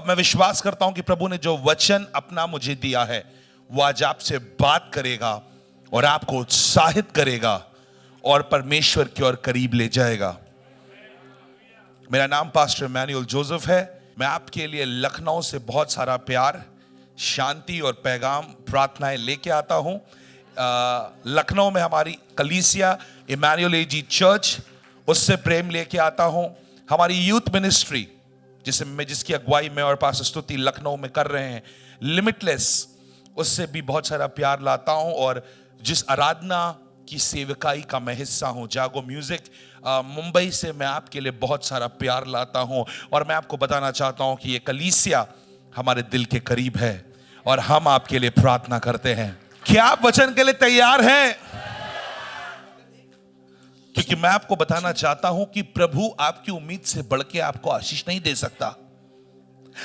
मैं विश्वास करता हूं कि प्रभु ने जो वचन अपना मुझे दिया है वो आज आपसे बात करेगा और आपको उत्साहित करेगा और परमेश्वर की ओर करीब ले जाएगा। मेरा नाम पास्टर इमैनुअल जोसेफ है। मैं आपके लिए लखनऊ से बहुत सारा प्यार, शांति और पैगाम, प्रार्थनाएं लेके आता हूं। लखनऊ में हमारी कलीसिया इमैनुअल एजी चर्च, उससे प्रेम लेके आता हूं। हमारी यूथ मिनिस्ट्री जिसकी अगुवाई मैं और पास्टर स्तुति लखनऊ में कर रहे हैं, लिमिटलेस, उससे भी बहुत सारा प्यार लाता हूं। और जिस आराधना की सेवकाई का मैं हिस्सा हूं, जागो म्यूजिक, मुंबई से मैं आपके लिए बहुत सारा प्यार लाता हूं। और मैं आपको बताना चाहता हूं कि ये कलीसिया हमारे दिल के करीब है और हम आपके लिए प्रार्थना करते हैं। क्या आप वचन के लिए तैयार हैं? क्योंकि मैं आपको बताना चाहता हूं कि प्रभु आपकी उम्मीद से बढ़ के आपको आशीष नहीं दे सकता।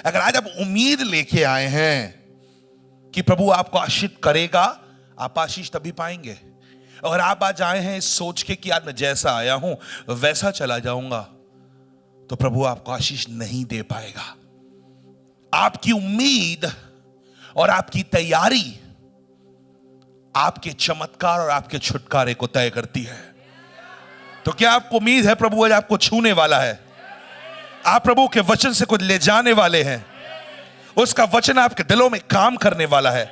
अगर आज आप उम्मीद लेके आए हैं कि प्रभु आपको आशीष करेगा, आप आशीष तभी पाएंगे। अगर आप आज आए हैं इस सोच के कि आज मैं जैसा आया हूं वैसा चला जाऊंगा, तो प्रभु आपको आशीष नहीं दे पाएगा। आपकी उम्मीद और आपकी तैयारी आपके चमत्कार और आपके छुटकारे को तय करती है। तो क्या आपको उम्मीद है प्रभु आज आपको छूने वाला है? आप प्रभु के वचन से कुछ ले जाने वाले हैं, उसका वचन आपके दिलों में काम करने वाला है।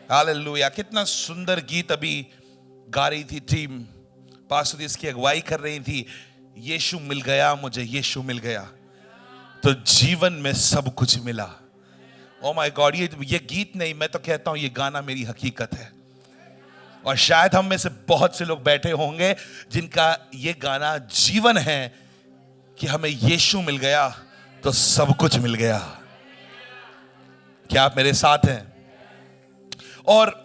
हालेलुया। कितना सुंदर गीत अभी गा रही थी टीम, पास्टर इसकी अगुवाई कर रही थी। यीशु मिल गया मुझे, यीशु मिल गया तो जीवन में सब कुछ मिला। ओ माय गॉड, ये गीत नहीं, मैं तो कहता हूं ये गाना मेरी हकीकत है। और शायद हम में से बहुत से लोग बैठे होंगे जिनका ये गाना जीवन है कि हमें यीशु मिल गया तो सब कुछ मिल गया। क्या आप मेरे साथ हैं? और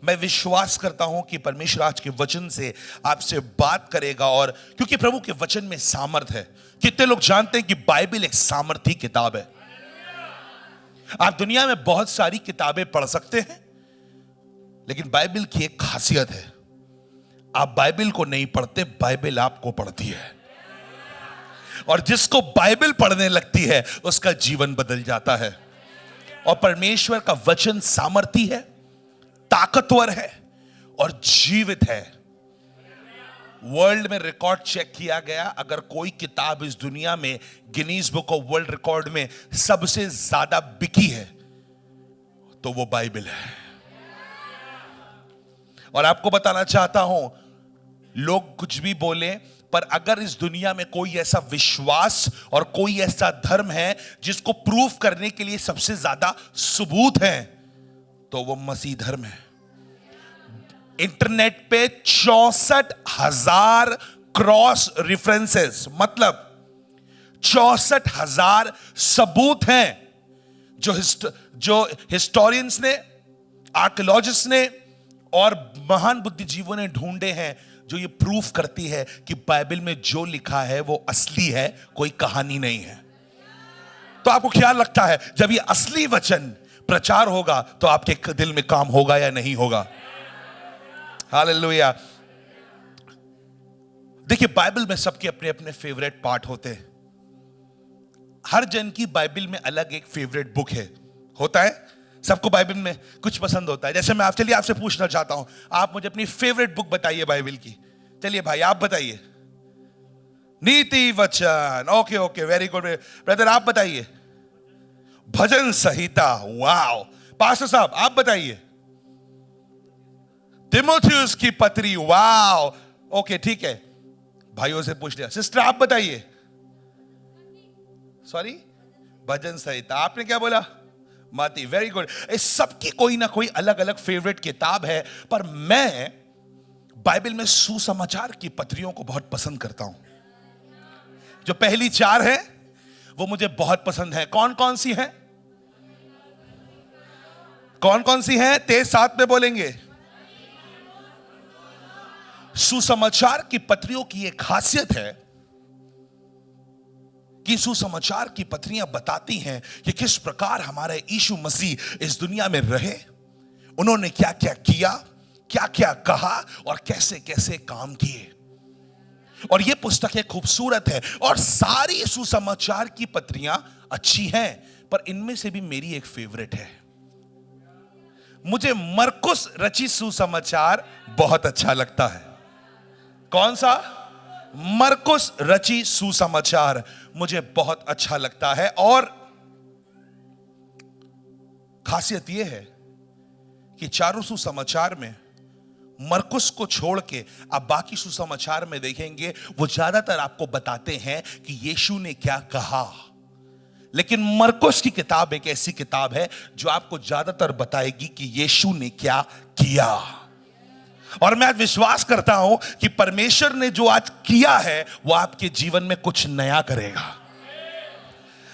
मैं विश्वास करता हूं कि परमेश्वर आज के वचन से आपसे बात करेगा। और क्योंकि प्रभु के वचन में सामर्थ है। कितने लोग जानते हैं कि बाइबल एक सामर्थी किताब है? आप दुनिया में बहुत सारी किताबें पढ़ सकते हैं, लेकिन बाइबल की एक खासियत है, आप बाइबल को नहीं पढ़ते, बाइबल आपको पढ़ती है। और जिसको बाइबल पढ़ने लगती है उसका जीवन बदल जाता है। और परमेश्वर का वचन सामर्थी है, ताकतवर है और जीवित है। वर्ल्ड में रिकॉर्ड चेक किया गया, अगर कोई किताब इस दुनिया में Guinness book of world record में सबसे ज्यादा बिकी है तो वो बाइबल है। और आपको बताना चाहता हूं, लोग कुछ भी बोले, पर अगर इस दुनिया में कोई ऐसा विश्वास और कोई ऐसा धर्म है जिसको प्रूफ करने के लिए सबसे ज्यादा सबूत है, तो वो मसीह धर्म है। इंटरनेट पे 64,000 क्रॉस रेफरेंसेस, मतलब 64,000 सबूत हैं जो हिस्टोरियंस ने, आर्कियोलॉजिस्ट ने और महान बुद्धिजीवियों ने ढूंढे हैं, जो ये प्रूफ करती है कि बाइबल में जो लिखा है वो असली है, कोई कहानी नहीं है। तो आपको क्या लगता है जब ये असली वचन प्रचार होगा तो आपके दिल में काम होगा या नहीं होगा? हालेलुया। देखिए, बाइबल में सबके अपने अपने फेवरेट पार्ट होते हैं। हर जन की बाइबल में अलग एक फेवरेट बुक होता है। सबको बाइबल में कुछ पसंद होता है। जैसे मैं आपसे पूछना चाहता हूं, आप मुझे अपनी फेवरेट बुक बताइए बाइबल की। चलिए भाई, आप बताइए। नीति वचन, ओके, वेरी गुड। ब्रदर आप बताइए। भजन संहिता, वाओ। पास्टर साहब आप बताइए। तिमोथियुस की पत्री, वाओ। ओके, ठीक है, भाइयों से पूछ लिया। सिस्टर आप बताइए। सॉरी, भजन संहिता। आपने क्या बोला? मती, वेरी गुड। इस सबकी कोई ना कोई अलग अलग फेवरेट किताब है, पर मैं बाइबल में सुसमाचार की पत्रियों को बहुत पसंद करता हूं। जो पहली 4 है वो मुझे बहुत पसंद है। कौन कौन सी है? कौन कौन सी है? तेज साथ में बोलेंगे। सुसमाचार की पत्रियों की एक खासियत है कि सुसमाचार की पत्रियां बताती हैं कि किस प्रकार हमारे यीशु मसीह इस दुनिया में रहे, उन्होंने क्या क्या किया, क्या क्या कहा और कैसे कैसे काम किए। और ये पुस्तकें खूबसूरत है और सारी सुसमाचार की पत्रियां अच्छी हैं, पर इनमें से भी मेरी एक फेवरेट है। मुझे मरकुस रचित सुसमाचार बहुत अच्छा लगता है। कौन सा? मरकुस रचित सुसमाचार मुझे बहुत अच्छा लगता है। और खासियत यह है कि चारों सुसमाचार में मरकुस को छोड़ के आप बाकी सुसमाचार में देखेंगे, वो ज्यादातर आपको बताते हैं कि यीशु ने क्या कहा। लेकिन मरकुस की किताब एक ऐसी किताब है जो आपको ज्यादातर बताएगी कि यीशु ने क्या किया। और मैं आज विश्वास करता हूं कि परमेश्वर ने जो आज किया है वो आपके जीवन में कुछ नया करेगा।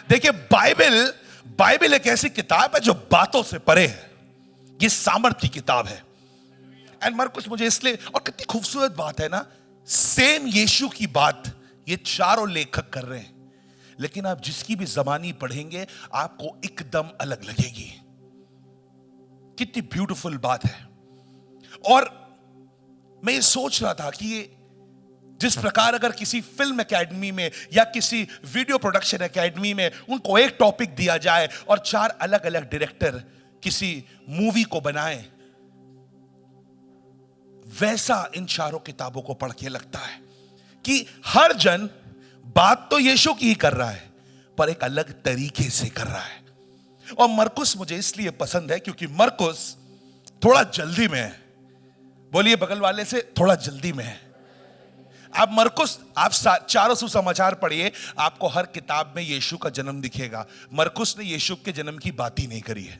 देखिए, बाइबल एक ऐसी किताब है जो बातों से परे है। ये सामर्थ्य की किताब है। एंड मरकुस मुझे इसलिए, और कितनी खूबसूरत बात है ना, सेम यीशु की बात ये चारों लेखक कर रहे हैं, लेकिन आप जिसकी भी ज़बानी पढ़ेंगे आपको एकदम अलग लगेगी। कितनी ब्यूटीफुल बात है। और मैं ये सोच रहा था कि ये जिस प्रकार अगर किसी फिल्म एकेडमी में या किसी वीडियो प्रोडक्शन एकेडमी में उनको एक टॉपिक दिया जाए और 4 अलग अलग डायरेक्टर किसी मूवी को बनाएं, वैसा इन चारों किताबों को पढ़ के लगता है कि हर जन बात तो यीशु की ही कर रहा है पर एक अलग तरीके से कर रहा है। और मरकुस मुझे इसलिए पसंद है क्योंकि मरकुस थोड़ा जल्दी में है। बोलिए बगल वाले से, थोड़ा जल्दी में है। आप मरकुस, आप चारों सुसमाचार पढ़िए, आपको हर किताब में यीशु का जन्म दिखेगा। मरकुस ने यीशु के जन्म की बात ही नहीं करी है।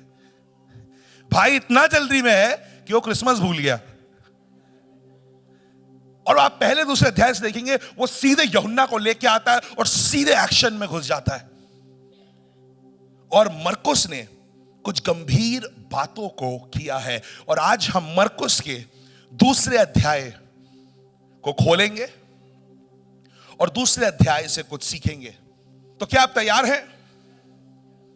भाई इतना जल्दी में है कि वो क्रिसमस भूल गया। और आप पहले दूसरे अध्याय से देखेंगे वो सीधे यूहन्ना को लेके आता है और सीधे एक्शन में घुस जाता है। और मरकुस ने कुछ गंभीर बातों को किया है। और आज हम मरकुस के दूसरे अध्याय को खोलेंगे और दूसरे अध्याय से कुछ सीखेंगे। तो क्या आप तैयार हैं?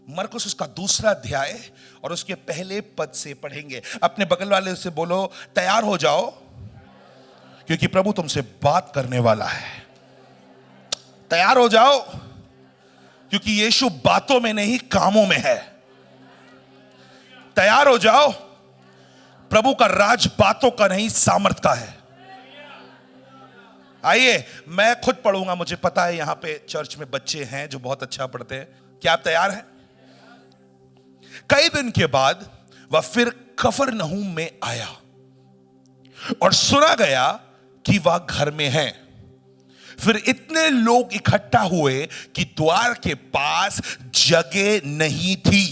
मरकुस उसका दूसरा अध्याय और उसके पहले पद से पढ़ेंगे। अपने बगल वाले से बोलो, तैयार हो जाओ क्योंकि प्रभु तुमसे बात करने वाला है। तैयार हो जाओ क्योंकि यीशु बातों में नहीं कामों में है। तैयार हो जाओ, प्रभु का राज बातों का नहीं सामर्थ का है। आइए, मैं खुद पढ़ूंगा। मुझे पता है यहां पे चर्च में बच्चे हैं जो बहुत अच्छा पढ़ते हैं। क्या आप तैयार हैं? कई दिन के बाद वह फिर कफरनहूम में आया और सुना गया कि वह घर में है। फिर इतने लोग इकट्ठा हुए कि द्वार के पास जगह नहीं थी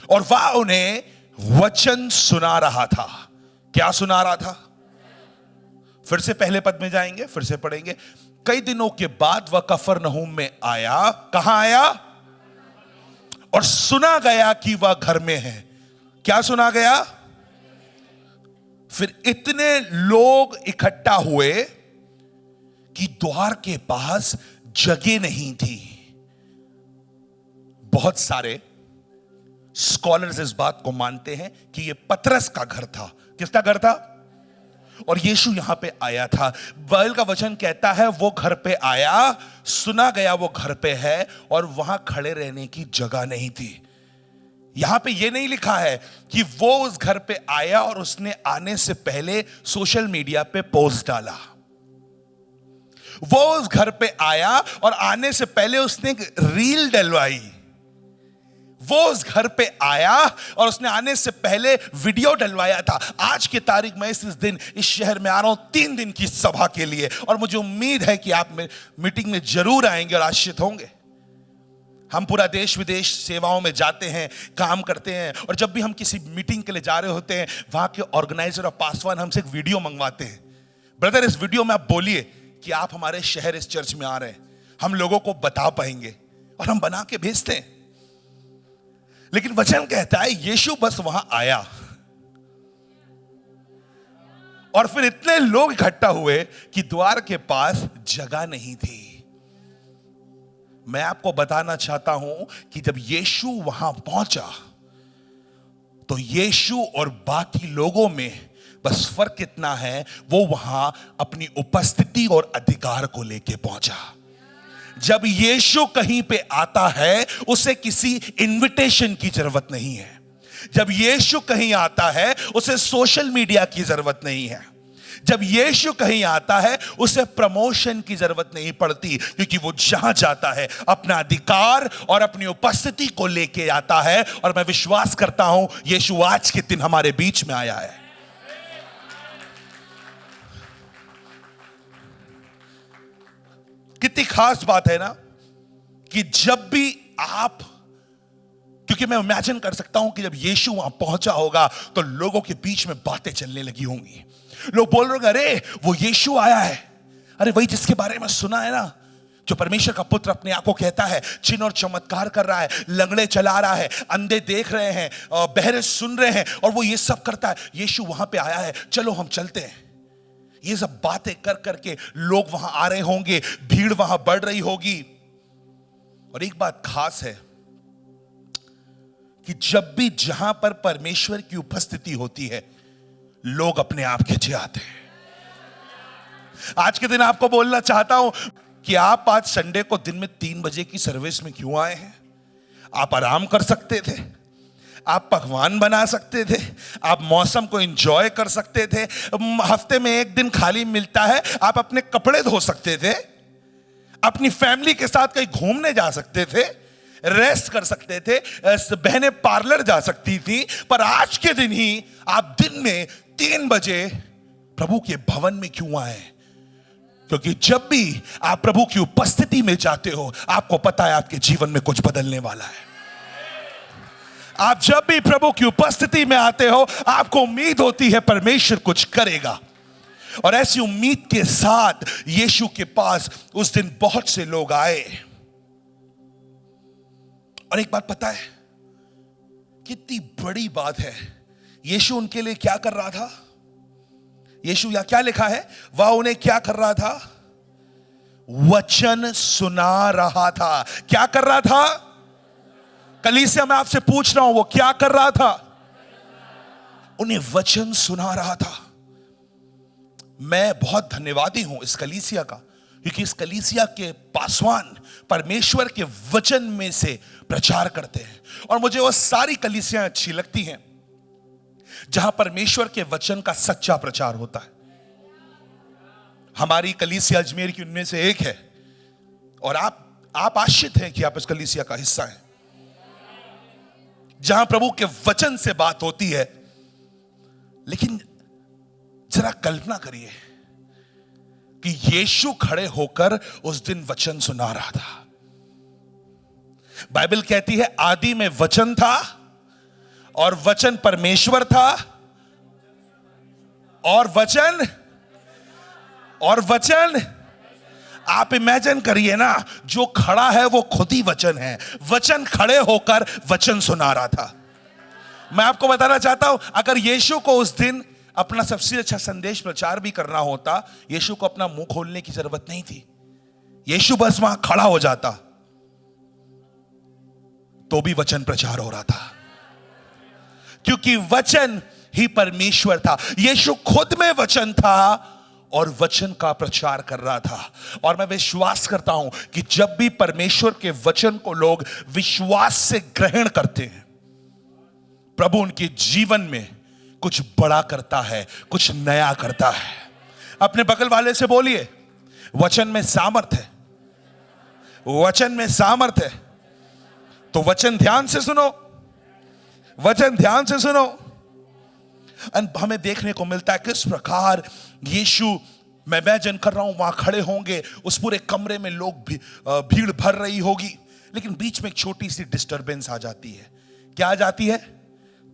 और वह उन्हें वचन सुना रहा था। क्या सुना रहा था? फिर से पहले पद में जाएंगे, फिर से पढ़ेंगे। कई दिनों के बाद वह कफरनहूम में आया। कहां आया? और सुना गया कि वह घर में है। क्या सुना गया? फिर इतने लोग इकट्ठा हुए कि द्वार के पास जगह नहीं थी। बहुत सारे स्कॉलर्स इस बात को मानते हैं कि यह पतरस का घर था। किसका घर था? और यीशु यहां पे आया था। बाइबल का वचन कहता है वो घर पे आया, सुना गया वो घर पे है और वहां खड़े रहने की जगह नहीं थी। यहां पे ये नहीं लिखा है कि वो उस घर पे आया और उसने आने से पहले सोशल मीडिया पे पोस्ट डाला। वो उस घर पे आया और आने से पहले उसने एक रील डलवाई। वो उस घर पे आया और उसने आने से पहले वीडियो डलवाया था। आज की तारीख में इस दिन इस शहर में आ रहा हूं 3 दिन की सभा के लिए और मुझे उम्मीद है कि आप मीटिंग में जरूर आएंगे और आश्रित होंगे। हम पूरा देश विदेश सेवाओं में जाते हैं, काम करते हैं और जब भी हम किसी मीटिंग के लिए जा रहे होते हैं, वहां के ऑर्गेनाइजर और पासवान हमसे एक वीडियो मंगवाते हैं। ब्रदर, इस वीडियो में आप बोलिए कि आप हमारे शहर इस चर्च में आ रहे हैं, हम लोगों को बता पाएंगे, और हम बना के भेजते हैं। लेकिन वचन कहता है यीशु बस वहां आया और फिर इतने लोग इकट्ठा हुए कि द्वार के पास जगह नहीं थी। मैं आपको बताना चाहता हूं कि जब यीशु वहां पहुंचा तो यीशु और बाकी लोगों में बस फर्क इतना है, वो वहां अपनी उपस्थिति और अधिकार को लेके पहुंचा। जब यीशु कहीं पे आता है उसे किसी इनविटेशन की जरूरत नहीं है। जब यीशु कहीं आता है उसे सोशल मीडिया की जरूरत नहीं है। जब यीशु कहीं आता है उसे प्रमोशन की जरूरत नहीं पड़ती, क्योंकि वो जहां जाता है अपना अधिकार और अपनी उपस्थिति को लेके आता है। और मैं विश्वास करता हूं यीशु आज के दिन हमारे बीच में आया है। कितनी खास बात है ना कि जब भी आप, क्योंकि मैं इमेजिन कर सकता हूं कि जब यीशु वहां पहुंचा होगा तो लोगों के बीच में बातें चलने लगी होंगी। लोग बोल रहे होंगे, अरे वो यीशु आया है, अरे वही जिसके बारे में सुना है ना, जो परमेश्वर का पुत्र अपने आप को कहता है, चिन्ह और चमत्कार कर रहा है, लंगड़े चला रहा है, अंधे देख रहे हैं, बहरे सुन रहे हैं, और वो ये सब करता है। यीशु वहां पे आया है, चलो हम चलते हैं। ये सब बातें कर करके लोग वहां आ रहे होंगे, भीड़ वहां बढ़ रही होगी। और एक बात खास है कि जब भी जहां पर परमेश्वर की उपस्थिति होती है लोग अपने आप खिंचे आते हैं। आज के दिन आपको बोलना चाहता हूं कि आप आज संडे को दिन में 3 बजे की सर्विस में क्यों आए हैं? आप आराम कर सकते थे, आप पकवान बना सकते थे, आप मौसम को एंजॉय कर सकते थे, हफ्ते में 1 दिन खाली मिलता है, आप अपने कपड़े धो सकते थे, अपनी फैमिली के साथ कहीं घूमने जा सकते थे, रेस्ट कर सकते थे, बहनें पार्लर जा सकती थी। पर आज के दिन ही आप दिन में 3 बजे प्रभु के भवन में क्यों आए? क्योंकि जब भी आप प्रभु की उपस्थिति में जाते हो आपको पता है आपके जीवन में कुछ बदलने वाला है। आप जब भी प्रभु की उपस्थिति में आते हो आपको उम्मीद होती है परमेश्वर कुछ करेगा। और ऐसी उम्मीद के साथ यीशु के पास उस दिन बहुत से लोग आए। और एक बात पता है कितनी बड़ी बात है, यीशु उनके लिए क्या कर रहा था? यीशु या क्या लिखा है, वह उन्हें क्या कर रहा था? वचन सुना रहा था। क्या कर रहा था? कलीसिया मैं आपसे पूछ रहा हूं, वो क्या कर रहा था? उन्हें वचन सुना रहा था। मैं बहुत धन्यवादी हूं इस कलीसिया का, क्योंकि इस कलीसिया के पासवान परमेश्वर के वचन में से प्रचार करते हैं। और मुझे वो सारी कलीसियां अच्छी लगती हैं जहां परमेश्वर के वचन का सच्चा प्रचार होता है। हमारी कलीसिया अजमेर की उनमें से एक है, और आप आश्रित हैं कि आप इस कलीसिया का हिस्सा हैं, जहां प्रभु के वचन से बात होती है। लेकिन जरा कल्पना करिए कि यीशु खड़े होकर उस दिन वचन सुना रहा था। बाइबल कहती है आदि में वचन था और वचन परमेश्वर था, और वचन आप इमेजिन करिए ना, जो खड़ा है वो खुद ही वचन है। वचन खड़े होकर वचन सुना रहा था। मैं आपको बताना चाहता हूं, अगर यीशु को उस दिन अपना सबसे अच्छा संदेश प्रचार भी करना होता, यीशु को अपना मुंह खोलने की जरूरत नहीं थी। यीशु बस वहां खड़ा हो जाता तो भी वचन प्रचार हो रहा था, क्योंकि वचन ही परमेश्वर था। यीशु खुद में वचन था और वचन का प्रचार कर रहा था। और मैं विश्वास करता हूं कि जब भी परमेश्वर के वचन को लोग विश्वास से ग्रहण करते हैं, प्रभु उनके जीवन में कुछ बड़ा करता है, कुछ नया करता है। अपने बगल वाले से बोलिए, वचन में सामर्थ है, वचन में सामर्थ है। तो वचन ध्यान से सुनो, वचन ध्यान से सुनो। हमें देखने को मिलता है किस प्रकार यीशु, मैं इमेजिन कर रहा हूं वहां खड़े होंगे, उस पूरे कमरे में लोग भीड़ भर रही होगी, लेकिन बीच में एक छोटी सी डिस्टरबेंस आ जाती है। क्या आ जाती है?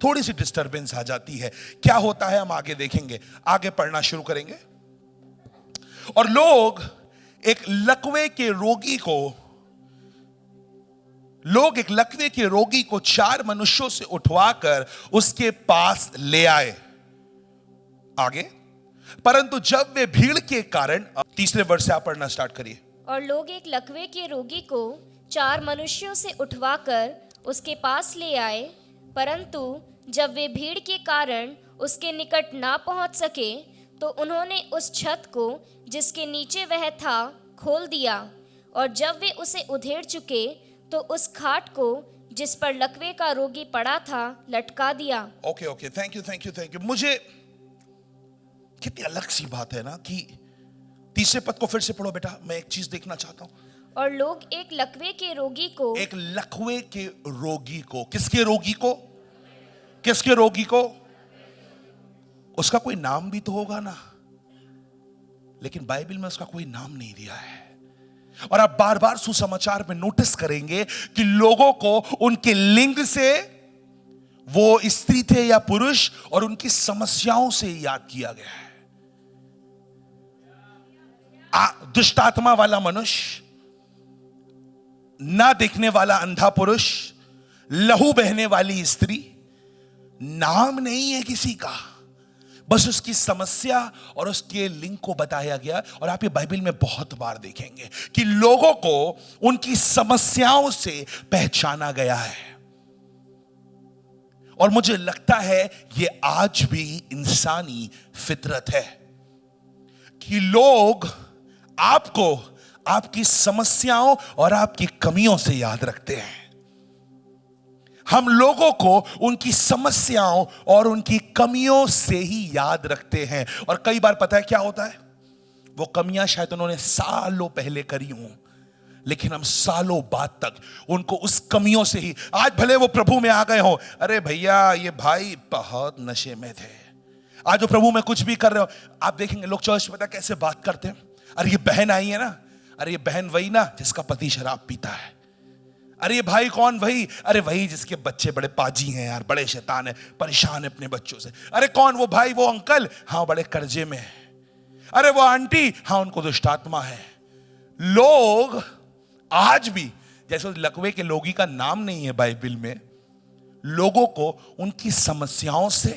थोड़ी सी डिस्टरबेंस आ जाती है। क्या होता है हम आगे देखेंगे, आगे पढ़ना शुरू करेंगे। और लोग एक लकवे के रोगी को 4 मनुष्यों से उठवाकर उसके पास ले आए। आगे, परंतु जब वे भीड़ के कारण, 3 वर्ष से आप पढ़ना स्टार्ट करिए। और लोग एक लकवे के रोगी को 4 मनुष्यों से उठवाकर उसके पास ले आए, परंतु जब वे भीड़ के कारण उसके निकट ना पहुंच सके, तो उन्होंने उस छत को जिसके नीचे वह था खोल दिया और जब वे उसे उधेड़ चुके तो उस खाट को जिस पर लकवे का रोगी पड़ा था लटका दिया। Okay okay, thank you thank you thank you. मुझे कितनी अलग सी बात है ना कि तीसरे पद को फिर से पढ़ो बेटा, मैं एक चीज देखना चाहता हूं। और लोग एक लकवे के रोगी को, एक लकवे के रोगी को, किसके रोगी को? किसके रोगी को? उसका कोई नाम भी तो होगा ना, लेकिन बाइबल में उसका कोई नाम नहीं दिया है। और आप बार बार सुसमाचार में नोटिस करेंगे कि लोगों को उनके लिंग से, वो स्त्री थे या पुरुष, और उनकी समस्याओं से याद किया गया है। दुष्ट आत्मा वाला मनुष्य, ना देखने वाला अंधा पुरुष, लहू बहने वाली स्त्री, नाम नहीं है किसी का, बस उसकी समस्या और उसके लिंग को बताया गया। और आप ये बाइबल में बहुत बार देखेंगे कि लोगों को उनकी समस्याओं से पहचाना गया है। और मुझे लगता है ये आज भी इंसानी फितरत है कि लोग आपको आपकी समस्याओं और आपकी कमियों से याद रखते हैं। हम लोगों को उनकी समस्याओं और उनकी कमियों से ही याद रखते हैं। और कई बार पता है क्या होता है, वो कमियां शायद उन्होंने सालों पहले करी हों, लेकिन हम सालों बाद तक उनको उस कमियों से ही, आज भले वो प्रभु में आ गए हो, अरे भैया ये भाई बहुत नशे में थे, आज वो प्रभु में कुछ भी कर रहे हो, आप देखेंगे लोग चर्च में पता कैसे बात करते हैं, अरे ये बहन आई है ना, अरे ये बहन वही ना जिसका पति शराब पीता है, अरे ये भाई कौन, वही, अरे वही जिसके बच्चे बड़े पाजी हैं यार, बड़े शैतान है, परेशान है अपने बच्चों से, अरे कौन वो भाई, वो अंकल, हाँ बड़े कर्जे में है, अरे वो आंटी, हाँ उनको दुष्टात्मा है। लोग आज भी, जैसे लकवे के लोगी का नाम नहीं है बाइबल में, लोगों को उनकी समस्याओं से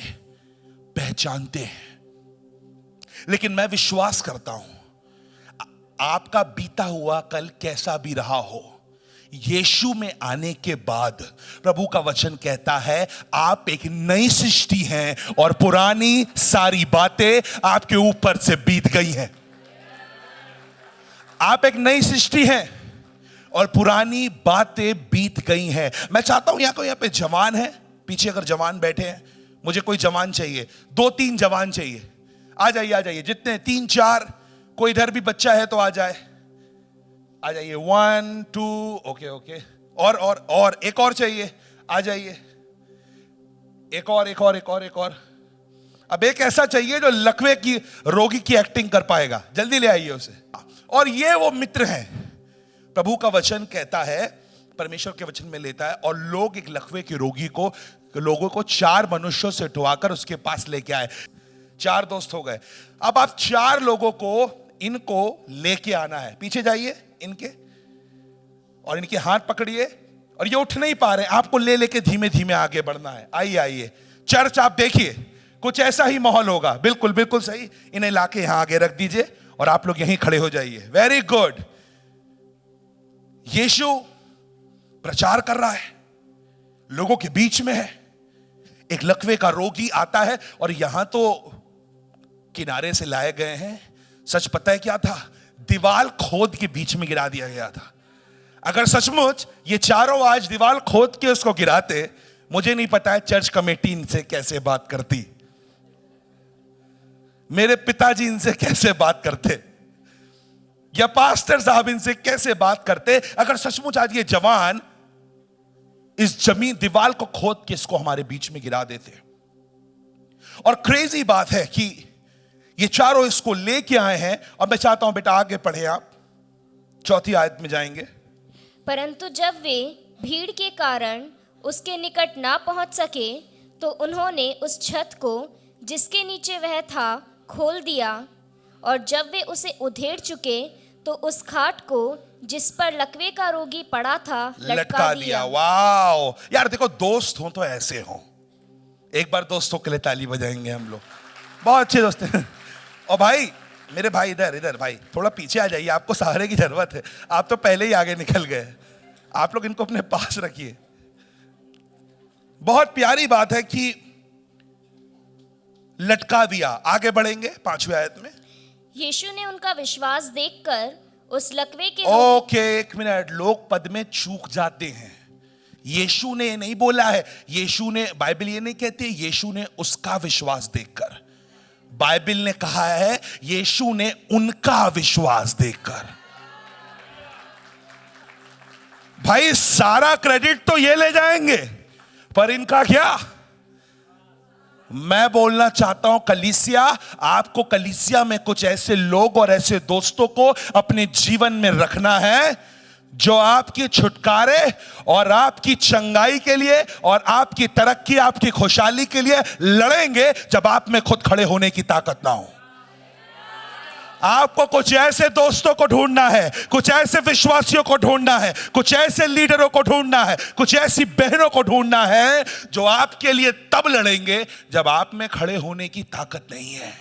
पहचानते हैं। लेकिन मैं विश्वास करता हूं आपका बीता हुआ कल कैसा भी रहा हो, यीशु में आने के बाद प्रभु का वचन कहता है आप एक नई सृष्टि हैं और पुरानी सारी बातें आपके ऊपर से बीत गई हैं। आप एक नई सृष्टि हैं और पुरानी बातें बीत गई हैं। मैं चाहता हूं यहाँ पे जवान है, पीछे अगर जवान बैठे हैं, मुझे कोई जवान चाहिए, 2-3 जवान चाहिए, आ जाइए, जितने 3-4, कोई इधर भी बच्चा है तो आ जाइए 1 2, ओके, और एक और चाहिए, आ जाइए, एक और। अब एक ऐसा चाहिए जो लकवे की रोगी की एक्टिंग कर पाएगा, जल्दी ले आइए उसे। और ये वो मित्र हैं, प्रभु का वचन कहता है, परमेश्वर के वचन में लेता है, और लोग एक लकवे के रोगी को, लोगों को 4 मनुष्यों से उठवाकर उसके पास लेके आए। 4 दोस्त हो गए। अब आप 4 लोगों को, इनको लेके आना है, पीछे जाइए इनके, और इनके हाथ पकड़िए, और ये उठ नहीं पा रहे, आपको ले लेके धीमे धीमे आगे बढ़ना है। आइए चर्च, आप देखिए कुछ ऐसा ही माहौल होगा, बिल्कुल सही। इन्हें लाके यहां आगे रख दीजिए और आप लोग यहीं खड़े हो जाइए। Very good. यीशु प्रचार कर रहा है, लोगों के बीच में है, एक लकवे का रोगी आता है, और यहां तो किनारे से लाए गए हैं। सच पता है क्या था, दीवार खोद के बीच में गिरा दिया गया था। अगर सचमुच ये चारों आज दीवार खोद के उसको गिराते, मुझे नहीं पता है चर्च कमेटी इनसे कैसे बात करती, मेरे पिताजी इनसे कैसे बात करते, या पास्टर साहब इनसे कैसे बात करते, अगर सचमुच आज ये जवान इस जमीन दीवार को खोद के इसको हमारे बीच में गिरा देते। और क्रेजी बात है कि ये चारों इसको लेके आए हैं, और मैं चाहता हूं बेटा आगे पढ़े आप, 4 आयत में जाएंगे। परंतु जब वे भीड़ के कारण उसके निकट ना पहुंच सके तो उन्होंने उस छत को जिसके नीचे वह था खोल दिया, और जब वे उसे उधेड़ चुके तो उस खाट को जिस पर लकवे का रोगी पड़ा था लटका दिया। वाओ यार, देखो दोस्त हो तो ऐसे हो, एक बार दोस्तों के लिए ताली बजाएंगे हम लोग, बहुत अच्छे दोस्त हैं। और भाई, मेरे भाई इधर भाई थोड़ा पीछे आ जाइए, आपको सहारे की जरूरत है, आप तो पहले ही आगे निकल गए, आप लोग इनको अपने पास रखिए। बहुत प्यारी बात है कि लटका दिया। आगे बढ़ेंगे 5वीं आयत में। यीशु ने उनका विश्वास देखकर उस लकवे के ओके, एक मिनट, लोग पद में चूक जाते हैं। यीशु ने नहीं बोला है, यीशु ने, बाइबल ये नहीं कहती यीशु ने उसका विश्वास देखकर, बाइबल ने कहा है यीशु ने उनका विश्वास देखकर। भाई सारा क्रेडिट तो ये ले जाएंगे, पर इनका क्या? मैं बोलना चाहता हूं कलीसिया, आपको कलीसिया में कुछ ऐसे लोग और ऐसे दोस्तों को अपने जीवन में रखना है जो आपकी छुटकारे और आपकी चंगाई के लिए और आपकी तरक्की, आपकी खुशहाली के लिए लड़ेंगे जब आप में खुद खड़े होने की ताकत ना हो। आपको कुछ ऐसे दोस्तों को ढूंढना है, कुछ ऐसे विश्वासियों को ढूंढना है, कुछ ऐसे लीडरों को ढूंढना है, कुछ ऐसी बहनों को ढूंढना है जो आपके लिए तब लड़ेंगे जब आप में खड़े होने की ताकत नहीं है।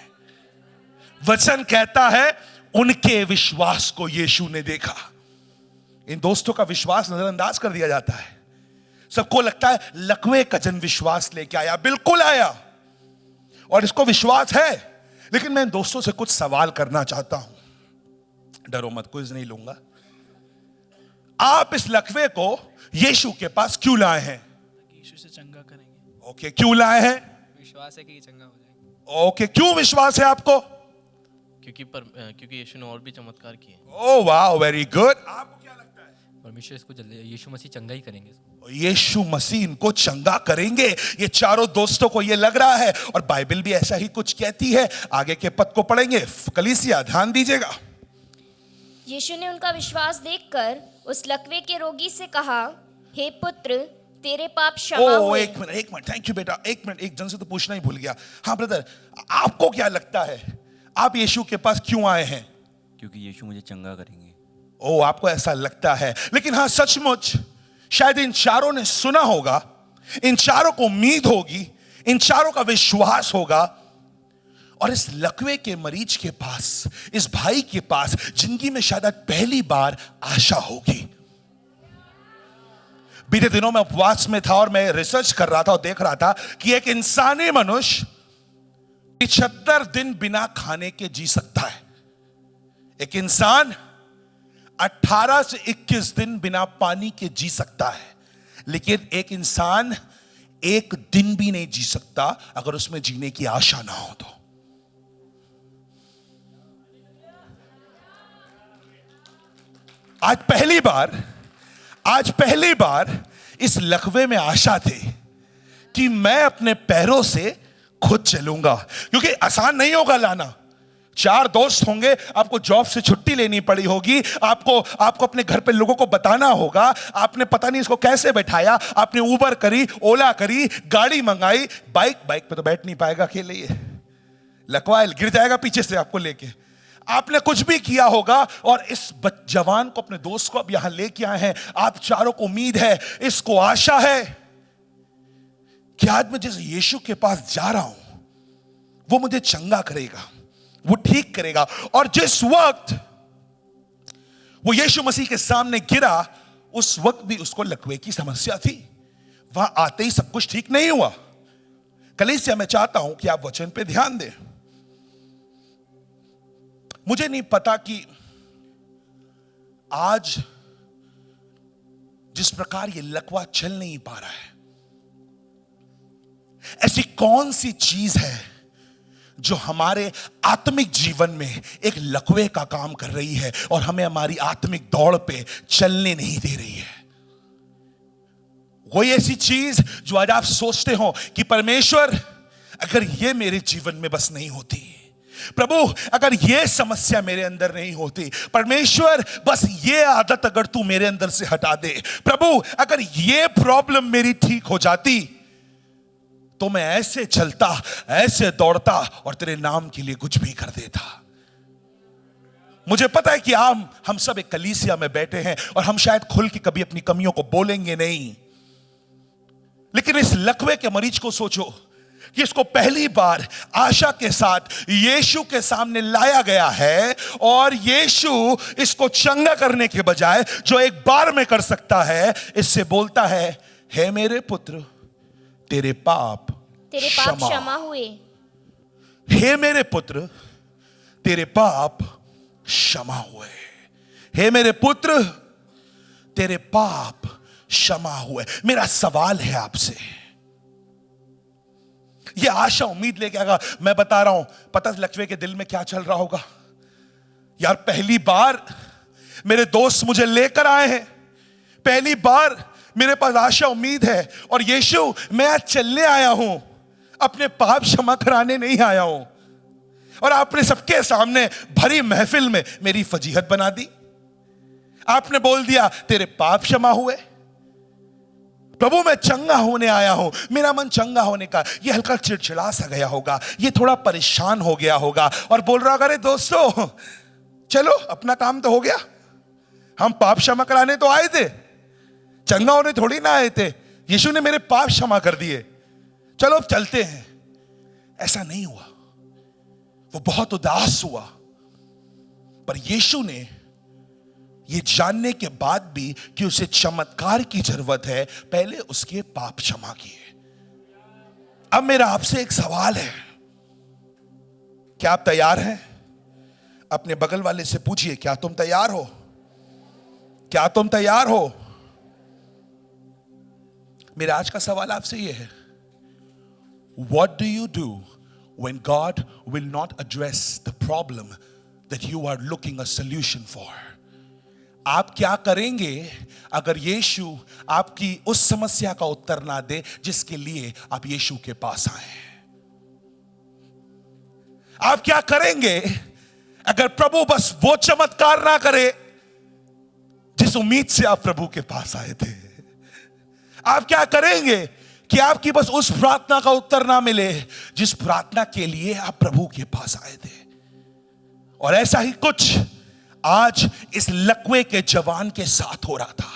वचन कहता है उनके विश्वास को यीशु ने देखा। इन दोस्तों का विश्वास नजरअंदाज कर दिया जाता है। सबको लगता है लकवे का जन विश्वास लेके आया, बिल्कुल आया और इसको विश्वास है। लेकिन मैं इन दोस्तों से कुछ सवाल करना चाहता हूं, डरो मत, क्विज नहीं लूंगा। आप इस लकवे को यीशु के पास क्यों लाए हैं? यीशु से चंगा करेंगे। ओके, क्यों लाए हैं? विश्वास है कि ये चंगा हो जाएगा। ओके, क्यों विश्वास है आपको? क्योंकि यीशु ने और भी चमत्कार किए। ओह वाह, वेरी गुड। आपको क्या लगता है? परमेश्वर इसको यीशु मसीह चंगा ही करेंगे। यीशु मसीह इनको चंगा करेंगे, ये चारों दोस्तों को ये लग रहा है और बाइबल भी ऐसा ही कुछ कहती है। आगे के पद को पढ़ेंगे, कलीसिया ध्यान दीजिएगा। यीशु ने उनका विश्वास देखकर उस लकवे के रोगी से कहा, हे पुत्र, तेरे पाप क्षमा हुए। एक मिनट, थैंक यू बेटा। एक मिनट, एक जन से तो पूछना ही भूल गया। हाँ ब्रदर, आपको क्या लगता है आप यीशु के पास क्यों आए हैं? क्योंकि यीशु मुझे चंगा करेंगे। ओ, आपको ऐसा लगता है, लेकिन हाँ सचमुच शायद इन चारों ने सुना होगा, इन चारों को उम्मीद होगी, इन चारों का विश्वास होगा और इस लकवे के मरीज के पास, इस भाई के पास जिंदगी में शायद पहली बार आशा होगी। बीते दिनों में उपवास में था और मैं रिसर्च कर रहा था और देख रहा था कि एक इंसानी मनुष्य 75 दिन बिना खाने के जी सकता है। एक इंसान 18 से 21 दिन बिना पानी के जी सकता है, लेकिन एक इंसान एक दिन भी नहीं जी सकता अगर उसमें जीने की आशा ना हो तो। आज पहली बार इस लकवे में आशा थी कि मैं अपने पैरों से खुद चलूंगा, क्योंकि आसान नहीं होगा लाना। 4 दोस्त होंगे, आपको जॉब से छुट्टी लेनी पड़ी होगी, आपको अपने घर पे लोगों को बताना होगा, आपने पता नहीं इसको कैसे बैठाया, आपने उबर करी, ओला करी, गाड़ी मंगाई, बाइक पे तो बैठ नहीं पाएगा अकेले, ये लकवा गिर जाएगा पीछे से आपको लेके। आपने कुछ भी किया होगा और इस जवान को, अपने दोस्त को अब यहां लेके आए हैं। आप चारों को उम्मीद है, इसको आशा है कि आज मैं जिस यीशु के पास जा रहा हूं वो मुझे चंगा करेगा, वो ठीक करेगा। और जिस वक्त वो यीशु मसीह के सामने गिरा, उस वक्त भी उसको लकवे की समस्या थी। वहां आते ही सब कुछ ठीक नहीं हुआ। कलीसिया, मैं चाहता हूं कि आप वचन पे ध्यान दें। मुझे नहीं पता कि आज जिस प्रकार ये लकवा चल नहीं पा रहा है, ऐसी कौन सी चीज है जो हमारे आत्मिक जीवन में एक लकवे का काम कर रही है और हमें हमारी आत्मिक दौड़ पे चलने नहीं दे रही है। कोई ऐसी चीज जो आज आप सोचते हो कि परमेश्वर, अगर ये मेरे जीवन में बस नहीं होती, प्रभु अगर ये समस्या मेरे अंदर नहीं होती, परमेश्वर बस ये आदत अगर तू मेरे अंदर से हटा दे, प्रभु अगर ये प्रॉब्लम मेरी ठीक हो जाती तो मैं ऐसे चलता, ऐसे दौड़ता और तेरे नाम के लिए कुछ भी कर देता। मुझे पता है कि हम सब एक कलीसिया में बैठे हैं और हम शायद खुल के कभी अपनी कमियों को बोलेंगे नहीं, लेकिन इस लकवे के मरीज को सोचो कि इसको पहली बार आशा के साथ यीशु के सामने लाया गया है और यीशु इसको चंगा करने के बजाय, जो एक बार में कर सकता है, इससे बोलता है, हे मेरे पुत्र, तेरे पाप क्षमा हुए। हे मेरे पुत्र, तेरे पाप क्षमा हुए। हे मेरे पुत्र, तेरे पाप क्षमा हुए। मेरा सवाल है आपसे, ये आशा उम्मीद लेके आगा। मैं बता रहा हूं, पता लक्ष्मी के दिल में क्या चल रहा होगा। यार पहली बार मेरे दोस्त मुझे लेकर आए हैं, पहली बार मेरे पास आशा उम्मीद है, और यीशु मैं आज चलने आया हूं, अपने पाप क्षमा कराने नहीं आया हूं। और आपने सबके सामने भरी महफिल में मेरी फजीहत बना दी। आपने बोल दिया तेरे पाप क्षमा हुए। प्रभु मैं चंगा होने आया हूं। मेरा मन चंगा होने का, ये हल्का चिड़चिड़ा सा गया होगा, ये थोड़ा परेशान हो गया होगा, और बोल रहा होगा अरे दोस्तों चलो अपना काम तो हो गया, हम पाप क्षमा कराने तो आए थे, चंगा होने थोड़ी ना आए थे। यीशु ने मेरे पाप क्षमा कर दिए, चलो अब चलते हैं। ऐसा नहीं हुआ। वो बहुत उदास हुआ, पर यीशु ने ये जानने के बाद भी कि उसे चमत्कार की जरूरत है, पहले उसके पाप क्षमा किए। अब मेरा आपसे एक सवाल है, क्या आप तैयार हैं? अपने बगल वाले से पूछिए, क्या तुम तैयार हो? क्या तुम तैयार हो? मेरा आज का सवाल आपसे यह है, What do you do when God will not address the problem that you are looking a solution for? आप क्या करेंगे अगर यीशु आपकी उस समस्या का उत्तर ना दे जिसके लिए आप यीशु के पास आए हैं? आप क्या करेंगे अगर प्रभु बस वो चमत्कार ना करे जिस उम्मीद से आप प्रभु के पास आए थे? आप क्या करेंगे कि आपकी बस उस प्रार्थना का उत्तर ना मिले जिस प्रार्थना के लिए आप प्रभु के पास आए थे? और ऐसा ही कुछ आज इस लकवे के जवान के साथ हो रहा था।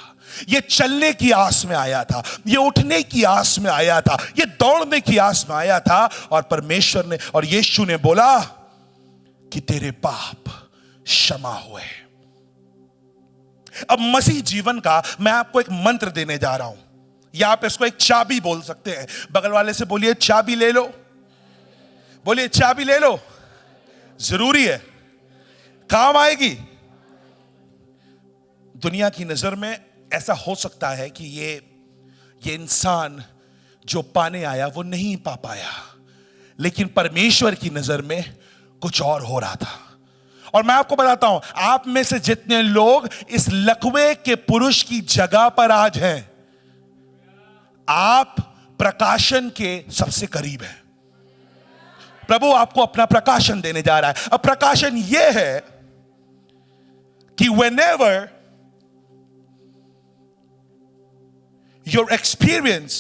ये चलने की आस में आया था, ये उठने की आस में आया था, ये दौड़ने की आस में आया था, और परमेश्वर ने और यीशु ने बोला कि तेरे पाप क्षमा हुए। अब मसीह जीवन का मैं आपको एक मंत्र देने जा रहा हूं, या आप इसको एक चाबी बोल सकते हैं। बगल वाले से बोलिए चाबी ले लो, बोलिए चाबी ले लो, जरूरी है, काम आएगी। दुनिया की नजर में ऐसा हो सकता है कि ये इंसान जो पाने आया वो नहीं पा पाया, लेकिन परमेश्वर की नजर में कुछ और हो रहा था। और मैं आपको बताता हूं, आप में से जितने लोग इस लकवे के पुरुष की जगह पर आज हैं, आप प्रकाशन के सबसे करीब हैं। प्रभु आपको अपना प्रकाशन देने जा रहा है। अब प्रकाशन यह है कि whenever your experience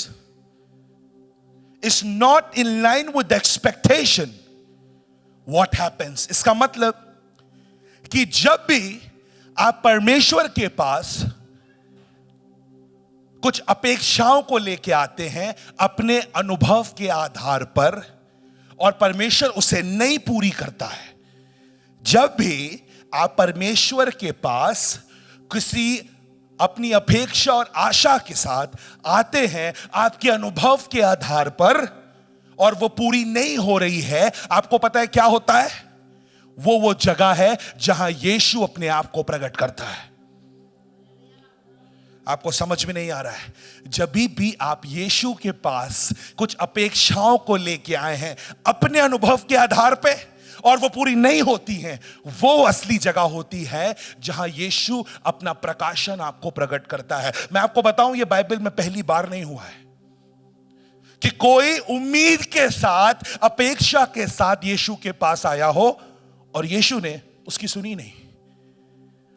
is not in line with the expectation, what happens? इसका मतलब कि जब भी आप परमेश्वर के पास कुछ अपेक्षाओं को लेके आते हैं अपने अनुभव के आधार पर, और परमेश्वर उसे नहीं पूरी करता है, जब भी आप परमेश्वर के पास किसी अपनी अपेक्षा और आशा के साथ आते हैं आपके अनुभव के आधार पर, और वो पूरी नहीं हो रही है, आपको पता है क्या होता है? वो जगह है जहां यीशु अपने आप को प्रकट करता है। आपको समझ में नहीं आ रहा है? जब भी आप यीशु के पास कुछ अपेक्षाओं को लेके आए हैं अपने अनुभव के आधार पे, और वो पूरी नहीं होती हैं, वो असली जगह होती है जहां यीशु अपना प्रकाशन आपको प्रकट करता है। मैं आपको बताऊं, ये बाइबल में पहली बार नहीं हुआ है कि कोई उम्मीद के साथ, अपेक्षा के साथ यीशु के पास आया हो और यीशु ने उसकी सुनी नहीं,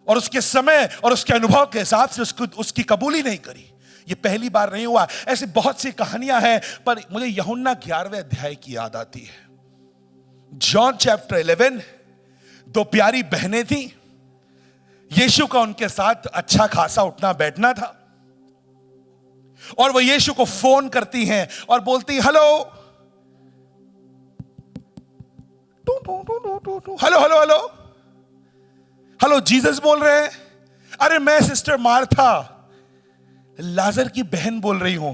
और उसके समय और उसके अनुभव के हिसाब से उसकी कबूली नहीं करी। ये पहली बार नहीं हुआ। ऐसी बहुत सी कहानियां हैं, पर मुझे यूहन्ना 11वें अध्याय की याद आती है। जॉन चैप्टर 11, दो प्यारी बहनें थी, यीशु का उनके साथ अच्छा खासा उठना बैठना था, और वो यीशु को फोन करती हैं और बोलती hello hello hello hello hello, Jesus बोल रहे हैं? अरे मैं सिस्टर मार्था, लाजर की बहन बोल रही हूं।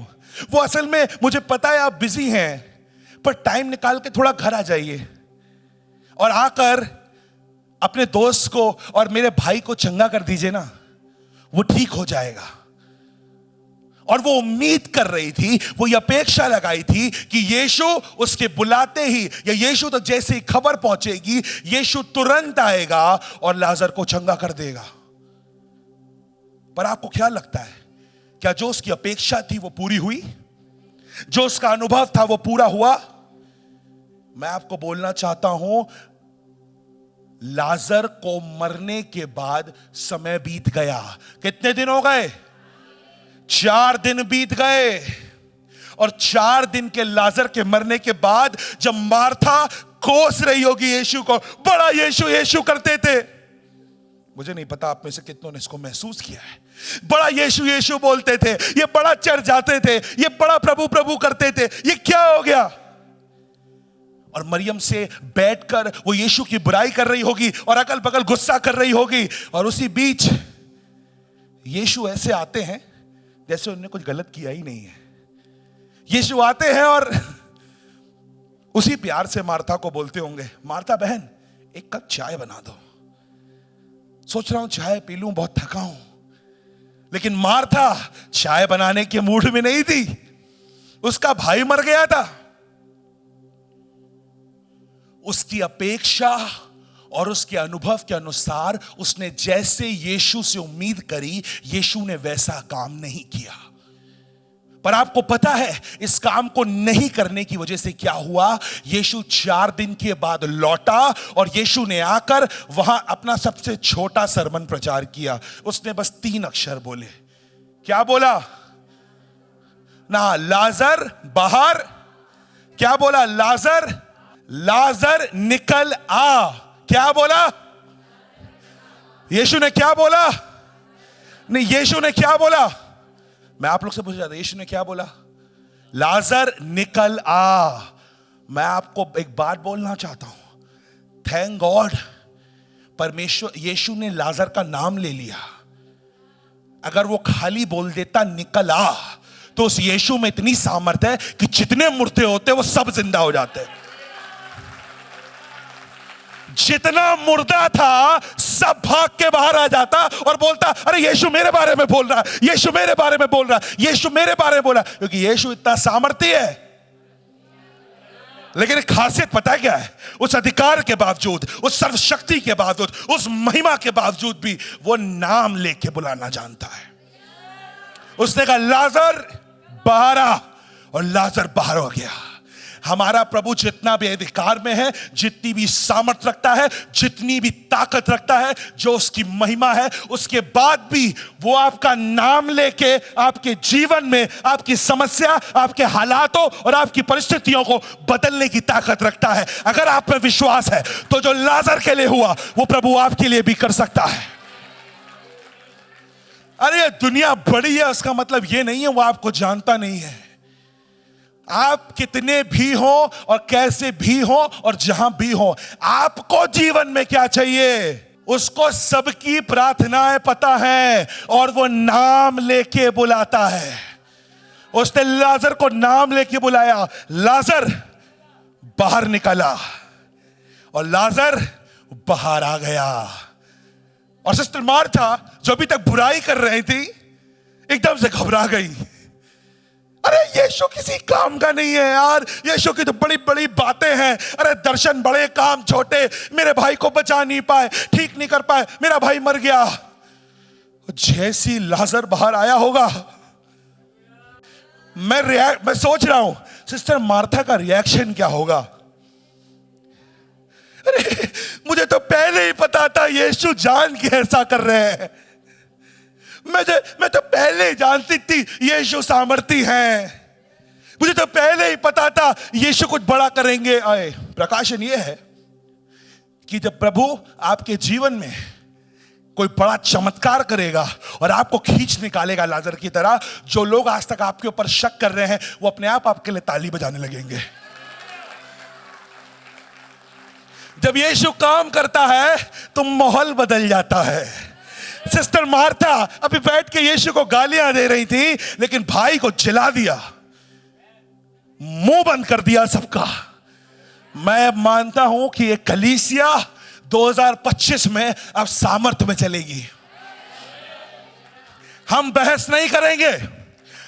वो असल में मुझे पता है आप बिजी हैं, पर टाइम निकाल के थोड़ा घर आ जाइए, और आकर अपने दोस्त को और मेरे भाई को चंगा कर दीजिए ना, वो ठीक हो जाएगा। और वो उम्मीद कर रही थी, वो ये अपेक्षा लगाई थी कि यीशु उसके बुलाते ही या यीशु तक जैसे ही खबर पहुंचेगी, यीशु तुरंत आएगा और लाजर को चंगा कर देगा। पर आपको क्या लगता है, क्या जो उसकी अपेक्षा थी वो पूरी हुई? जो उसका अनुभव था वो पूरा हुआ? मैं आपको बोलना चाहता हूं, लाजर को मरने के बाद समय बीत गया। कितने दिन हो गए? 4 दिन बीत गए। और 4 दिन के लाजर के मरने के बाद जब मार्था कोस रही होगी यीशु को, बड़ा यीशु यीशु करते थे। मुझे नहीं पता आप में से कितनों ने इसको महसूस किया है। बड़ा यीशु यीशु बोलते थे, ये बड़ा चर्च जाते थे, ये बड़ा प्रभु प्रभु करते थे, ये क्या हो गया? और मरियम से बैठकर वो यीशु की बुराई कर रही होगी और अगल बगल गुस्सा कर रही होगी। और उसी बीच यीशु ऐसे आते हैं जैसे उन्होंने कुछ गलत किया ही नहीं है। यीशु आते हैं और उसी प्यार से मार्था को बोलते होंगे, मार्था बहन एक कप चाय बना दो, सोच रहा हूं चाय पी लूं, बहुत थका हूं। लेकिन मार्था चाय बनाने के मूड में नहीं थी, उसका भाई मर गया था। उसकी अपेक्षा और उसके अनुभव के अनुसार उसने जैसे यीशु से उम्मीद करी, यीशु ने वैसा काम नहीं किया। पर आपको पता है इस काम को नहीं करने की वजह से क्या हुआ? यीशु 4 दिन के बाद लौटा और यीशु ने आकर वहां अपना सबसे छोटा सरमन प्रचार किया। उसने बस 3 अक्षर बोले। क्या बोला? ना लाजर बाहर, क्या बोला? लाजर, लाजर निकल आ। क्या बोला? यीशु ने क्या बोला? नहीं, यीशु ने क्या बोला? मैं आप लोग से पूछ रहा था, यीशु ने क्या बोला? लाजर निकल आ। मैं आपको एक बात बोलना चाहता हूं, थैंक गॉड परमेश्वर यीशु ने लाजर का नाम ले लिया। अगर वो खाली बोल देता निकल आ, तो उस यीशु में इतनी सामर्थ्य है कि जितने मुर्दे होते वो सब जिंदा हो जाते। जितना मुर्दा था सब भाग के बाहर आ जाता और बोलता, अरे यीशु मेरे बारे में बोल रहा है, यीशु मेरे बारे में बोल रहा है, यीशु मेरे बारे में बोला। क्योंकि यीशु इतना सामर्थ्य है। लेकिन एक खासियत पता है क्या है? उस अधिकार के बावजूद, उस सर्वशक्ति के बावजूद, उस महिमा के बावजूद भी वो नाम लेके बुलाना जानता है। उसने कहा लाजर बाहर आ, और लाजर बाहर हो गया। हमारा प्रभु जितना भी अधिकार में है, जितनी भी सामर्थ रखता है, जितनी भी ताकत रखता है, जो उसकी महिमा है, उसके बाद भी वो आपका नाम लेके आपके जीवन में आपकी समस्या, आपके हालातों और आपकी परिस्थितियों को बदलने की ताकत रखता है। अगर आप में विश्वास है तो जो लाजर के लिए हुआ वो प्रभु आपके लिए भी कर सकता है। अरे दुनिया बड़ी है, उसका मतलब ये नहीं है वो आपको जानता नहीं है। आप कितने भी हो और कैसे भी हो और जहां भी हो, आपको जीवन में क्या चाहिए उसको सबकी प्रार्थनाएं पता है और वो नाम लेके बुलाता है। उसने लाजर को नाम लेके बुलाया, लाजर बाहर निकला और लाजर बाहर आ गया। और सिस्टर मार्था जो अभी तक बुराई कर रही थी एकदम से घबरा गई। अरे यीशु किसी काम का नहीं है यार, यीशु की तो बड़ी बड़ी बातें हैं। अरे दर्शन बड़े, काम छोटे, मेरे भाई को बचा नहीं पाए, ठीक नहीं कर पाए, मेरा भाई मर गया। जैसी लाजर बाहर आया होगा, मैं सोच रहा हूं सिस्टर मार्था का रिएक्शन क्या होगा। अरे मुझे तो पहले ही पता था यीशु जान के ऐसा कर रहे हैं। मैं तो पहले ही जानती थी यीशु सामर्थी हैं। मुझे तो पहले ही पता था यीशु कुछ बड़ा करेंगे। आए प्रकाशन ये है कि जब प्रभु आपके जीवन में कोई बड़ा चमत्कार करेगा और आपको खींच निकालेगा लाजर की तरह, जो लोग आज तक आपके ऊपर शक कर रहे हैं वो अपने आप आपके लिए ताली बजाने लगेंगे। जब यीशु काम करता है तो माहौल बदल जाता है। सिस्टर मार्था अभी बैठ के यीशु को गालियां दे रही थी, लेकिन भाई को जिला दिया, मुंह बंद कर दिया सबका। मैं मानता हूं कि एक कलीसिया 2025 में अब सामर्थ्य में चलेगी। हम बहस नहीं करेंगे,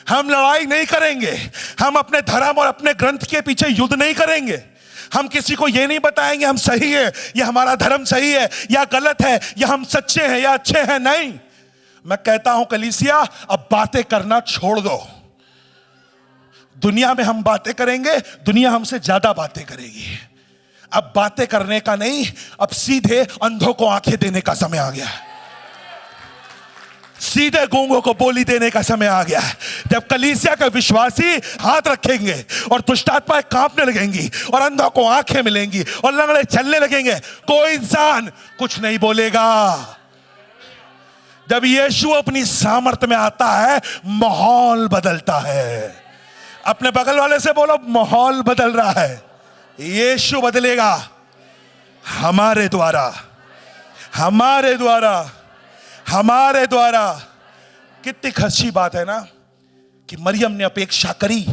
हम लड़ाई नहीं करेंगे, हम अपने धर्म और अपने ग्रंथ के पीछे युद्ध नहीं करेंगे। हम किसी को यह नहीं बताएंगे हम सही है या हमारा धर्म सही है या गलत है या हम सच्चे हैं या अच्छे हैं। नहीं, मैं कहता हूं कलीसिया, अब बातें करना छोड़ दो। दुनिया में हम बातें करेंगे, दुनिया हमसे ज्यादा बातें करेगी। अब बातें करने का नहीं, अब सीधे अंधों को आंखें देने का समय आ गया है, सीधे गूंगों को बोली देने का समय आ गया है। जब कलीसिया के विश्वासी हाथ रखेंगे और दुष्टात्माएं कांपने लगेंगी और अंधों को आंखें मिलेंगी और लंगड़े चलने लगेंगे, कोई इंसान कुछ नहीं बोलेगा। जब यीशु अपनी सामर्थ्य में आता है, माहौल बदलता है। अपने बगल वाले से बोलो, माहौल बदल रहा है, यीशु बदलेगा हमारे द्वारा, हमारे द्वारा, हमारे द्वारा। कितनी अच्छी बात है ना कि मरियम ने अपेक्षा करी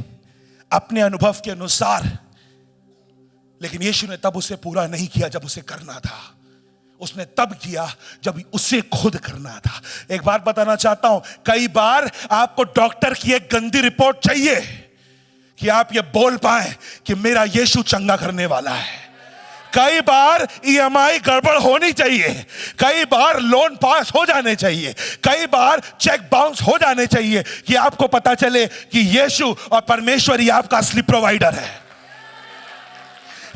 अपने अनुभव के अनुसार, लेकिन यीशु ने तब उसे पूरा नहीं किया जब उसे करना था। उसने तब किया जब उसे खुद करना था। एक बात बताना चाहता हूं, कई बार आपको डॉक्टर की एक गंदी रिपोर्ट चाहिए कि आप ये बोल पाए कि मेरा यीशु चंगा करने वाला है। कई बार ईएमआई गड़बड़ होनी चाहिए, कई बार लोन पास हो जाने चाहिए, कई बार चेक बाउंस हो जाने चाहिए कि आपको पता चले कि यीशु और परमेश्वर ही आपका असली प्रोवाइडर है।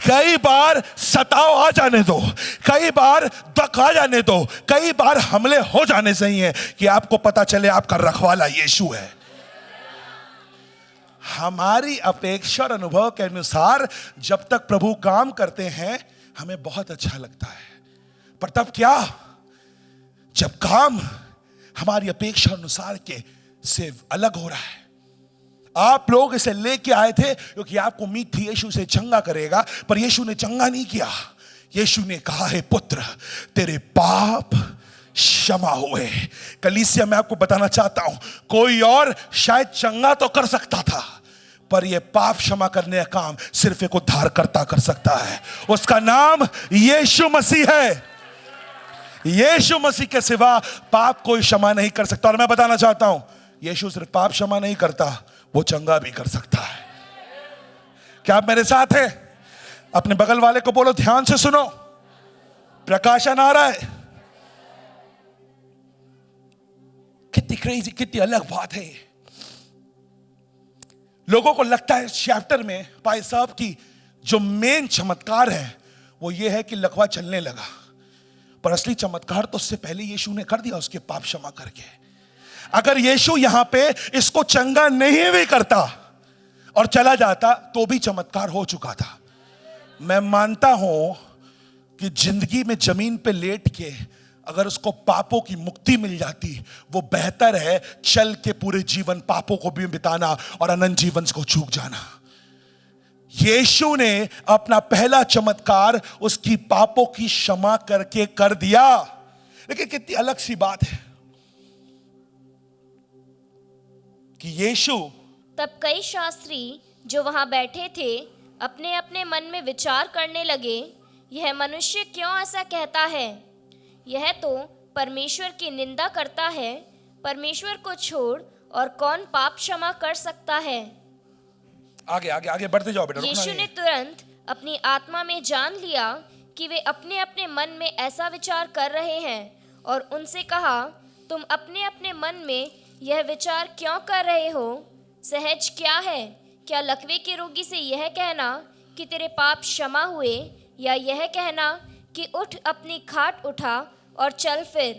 कई बार सताव आ जाने दो, कई बार दुख आ जाने दो, कई बार हमले हो जाने चाहिए कि आपको पता चले आपका रखवाला यीशु है। हमारी अपेक्षा और अनुभव के अनुसार जब तक प्रभु काम करते हैं हमें बहुत अच्छा लगता है, पर तब क्या जब काम हमारी अपेक्षा अनुसार के से अलग हो रहा है। आप लोग इसे लेके आए थे क्योंकि आपको उम्मीद थी यीशु से चंगा करेगा, पर यीशु ने चंगा नहीं किया। यीशु ने कहा है, पुत्र तेरे पाप क्षमा हुए। कलीसिया मैं आपको बताना चाहता हूं, कोई और शायद चंगा तो कर सकता था, पर यह पाप क्षमा करने का काम सिर्फ एक उद्धारकर्ता कर सकता है। उसका नाम यीशु मसीह है। यीशु मसीह के सिवा पाप कोई क्षमा नहीं कर सकता। और मैं बताना चाहता हूं, यीशु सिर्फ पाप क्षमा नहीं करता, वो चंगा भी कर सकता है। क्या आप मेरे साथ हैं? अपने बगल वाले को बोलो, ध्यान से सुनो, प्रकाशन आ रहा है। कितनी क्रेजी, कितनी अलग बात है। लोगों को लगता है इस चैप्टर में भाई साहब की जो मेन चमत्कार है वो ये है कि लकवा चलने लगा, पर असली चमत्कार तो उससे पहले यीशु ने कर दिया, उसके पाप क्षमा करके। अगर यीशु यहां पे इसको चंगा नहीं भी करता और चला जाता तो भी चमत्कार हो चुका था। मैं मानता हूं कि जिंदगी में जमीन पे लेट के अगर उसको पापों की मुक्ति मिल जाती, वो बेहतर है चल के पूरे जीवन पापों को भी बिताना और अनंत जीवन को चूक जाना। यीशु ने अपना पहला चमत्कार उसकी पापों की क्षमा करके कर दिया। लेकिन कितनी अलग सी बात है कि यीशु, तब कई शास्त्री जो वहां बैठे थे अपने अपने मन में विचार करने लगे, यह मनुष्य क्यों ऐसा कहता है? यह तो परमेश्वर की निंदा करता है। परमेश्वर को छोड़ और कौन पाप क्षमा कर सकता है? आगे आगे आगे बढ़ते जाओ बेटा। यीशु ने तुरंत अपनी आत्मा में जान लिया कि वे अपने अपने मन में ऐसा विचार कर रहे हैं और उनसे कहा, तुम अपने अपने मन में यह विचार क्यों कर रहे हो? सहज क्या है? क्या लकवे के रोगी से यह कहना कि तेरे पाप क्षमा हुए, या यह कहना कि उठ अपनी खाट उठा और चल फिर?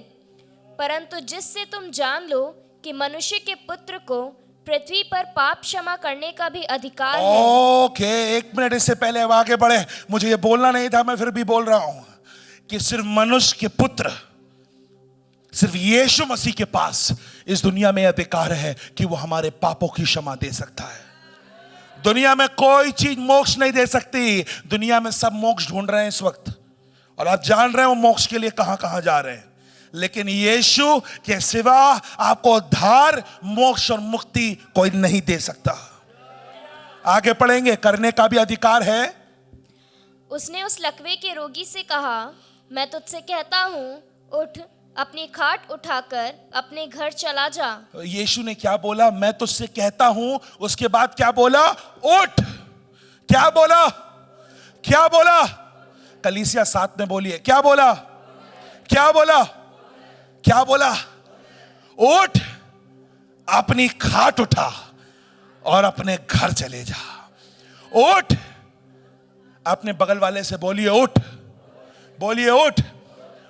परंतु जिससे तुम जान लो कि मनुष्य के पुत्र को पृथ्वी पर पाप क्षमा करने का भी अधिकार है। ओके, एक मिनट, इससे पहले अब आगे बढ़े, मुझे ये बोलना नहीं था, मैं फिर भी बोल रहा हूं कि सिर्फ मनुष्य के पुत्र, सिर्फ यीशु मसीह के पास इस दुनिया में अधिकार है कि वो हमारे पापों की क्षमा दे सकता है। दुनिया में कोई चीज मोक्ष नहीं दे सकती। दुनिया में सब मोक्ष ढूंढ रहे हैं इस वक्त, और आप जान रहे हो मोक्ष के लिए कहां कहां जा रहे हैं, लेकिन यीशु के सिवा आपको उद्धार, मोक्ष और मुक्ति कोई नहीं दे सकता। आगे पढ़ेंगे, करने का भी अधिकार है। उसने उस लकवे के रोगी से कहा, मैं तुझसे कहता हूँ, उठ, अपनी खाट उठाकर अपने घर चला जा। यीशु ने क्या बोला? मैं तुझसे कहता हूं। उसके बाद क्या बोला? उठ। क्या बोला? क्या बोला? कलीसिया साथ में बोलिए, क्या बोला? क्या बोला? क्या बोला? उठ, अपनी खाट उठा और अपने घर चले जा। उठ। अपने बगल वाले से बोलिए उठ, बोलिए उठ।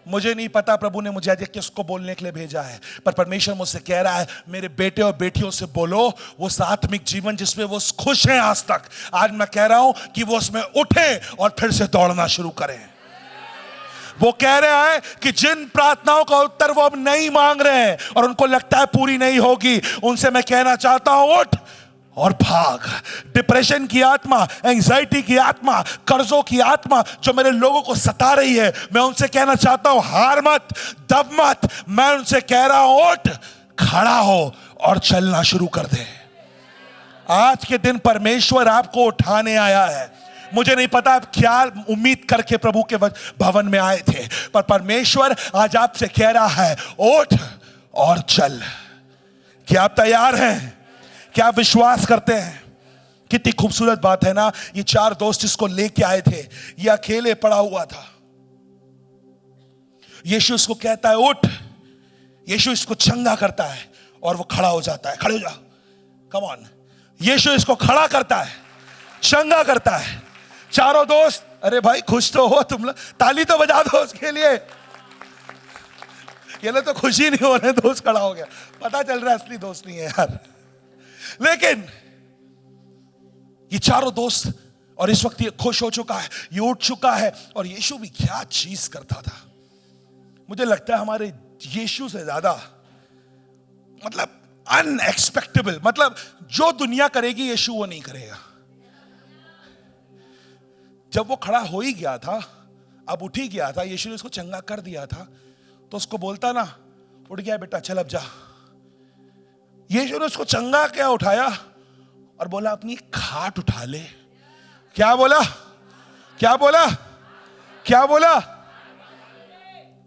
मुझे नहीं पता प्रभु ने मुझे आज किसको बोलने के लिए भेजा है, पर परमेश्वर मुझसे कह रहा है मेरे बेटे और बेटियों से बोलो वो आत्मिक जीवन जिसमें वो खुश हैं आज तक, आज मैं कह रहा हूं कि वो उसमें उठे और फिर से दौड़ना शुरू करें। वो कह रहा है कि जिन प्रार्थनाओं का उत्तर वो अब नहीं मांग रहे हैं और उनको लगता है पूरी नहीं होगी, उनसे मैं कहना चाहता हूं उठ और भाग। डिप्रेशन की आत्मा, एंजाइटी की आत्मा, कर्जों की आत्मा जो मेरे लोगों को सता रही है, मैं उनसे कहना चाहता हूं हार मत, दब मत। मैं उनसे कह रहा हूं उठ, खड़ा हो और चलना शुरू कर दे। आज के दिन परमेश्वर आपको उठाने आया है। मुझे नहीं पता आप क्या उम्मीद करके प्रभु के भवन में आए थे, पर परमेश्वर आज आपसे कह रहा है उठ और चल। क्या आप तैयार हैं? क्या आप विश्वास करते हैं? कितनी खूबसूरत बात है ना। ये चार दोस्त इसको लेके आए थे, ये अकेले पड़ा हुआ था। यीशु इसको कहता है उठ, यीशु इसको चंगा करता है और वो खड़ा हो जाता है। खड़े हो जा, कम ऑन। यीशु इसको खड़ा करता है, चंगा करता है। चारों दोस्त, अरे भाई खुश तो हो तुम लोग, ताली तो बजा दो उसके लिए। ये लोग तो खुशी नहीं हो रहे, दोस्त खड़ा हो गया, पता चल रहा है असली दोस्त नहीं है यार। लेकिन ये चारों दोस्त, और इस वक्त ये खुश हो चुका है, ये उठ चुका है। और यीशु भी क्या चीज करता था। मुझे लगता है हमारे यीशु से ज्यादा मतलब अनएक्सपेक्टेबल, मतलब जो दुनिया करेगी यीशु वो नहीं करेगा। जब वो खड़ा हो ही गया था, अब उठ ही गया था, यीशु ने उसको चंगा कर दिया था, तो उसको बोलता ना उठ गया बेटा चल अब जा। यीशु ने उसको चंगा क्या उठाया और बोला अपनी खाट उठा ले। क्या बोला? क्या बोला? क्या बोला?